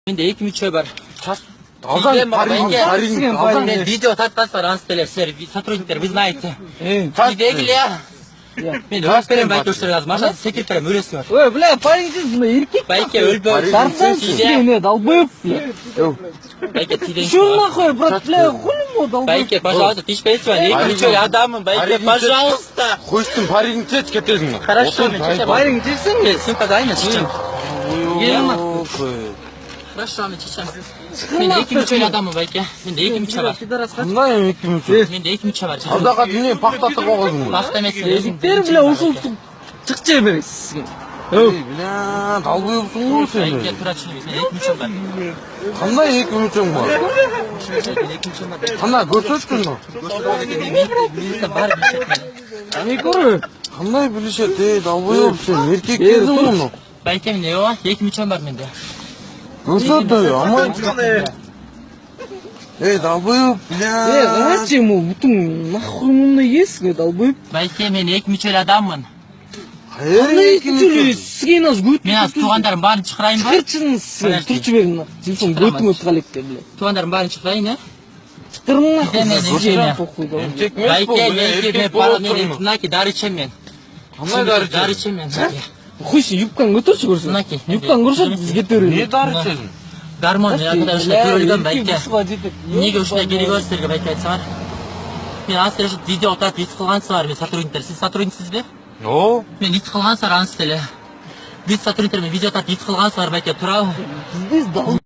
Менде 2-3 ай бар. Алдан Видео тартқансыздар анстелер, сотрудниктер, вы знаете. Видегіле. Мен өліп берем байке өштеріңіз. Машина секретарым өлесі бар. Ой, бля, парень здесь еркек. Байке өлбі. Тарсан сізге не, долбоеб, бля. Байке тиден. Чё нахуй, брат, бля, хули ему долбоеб? Байке, пожалуйста, ты ж понимаешь, 2-3 ай адамын, байке, пожалуйста. Хочешь парень честь кетесің? Хорошо, мен чечем. Парень чечсең бе? Сумка дай, мен чечем. Келін. Хорошо, мен чечем. Мен 2-3 ай адамын, байке. Менде 2-3 ай бар. Қандай 2-3 Менде 2-3 ай бар. Алдаға дүние пақтатып қоғызың. Бақыт емес, өзің. Тер, бля, ушыл чықчай бересіз сізге. Бля, далбойыпсың ғой сен. Байке, тұра түсінеміз, мен 2-3 ай бар. Қандай 2-3 бар? Қандай көрсетсің ба? Милиция бар, Не көрі? Қандай білішет, далбойып сен, еркек кезің оны. Байке, мен 2-3 ай бар менде. Көрсет, амай. Далбойып, бля. Зачем ему, бутын, нахуй мұнда есің, долбоеб? Байке, мен 2-3 ай адаммын. Қандай 2-3 ай, сізге нас көт. Мен аз туғандарым барын шықырайын ба? Шықырчыңыз сен, тұрчы берін. Телефон көтің өт қалекте, бля. Туғандарым барын шықырайын, ә? Шықырын нахуй. Байке, мен парамен мынаки дары ішем мен. Қандай Дары ішем мен. Хуй сен, юбкаң көтерші көрсен. Мынаки. Юбкаң көрсен, бізге төрелі. Не дары ішесің? Гармон, мен ақыда үшіне көрілген, байке. Неге үшіне керек өстерге, байке айтсаңар? Мен астыр үшін видео отап ет қылғансызар, мен сотрудниктер. Сіз сотрудниксіз бе? О? Мен ет қылғансызар анстелі. Біз сотрудниктер мен видео отап ет қылғансызар, байке, тұрау. Здесь дал.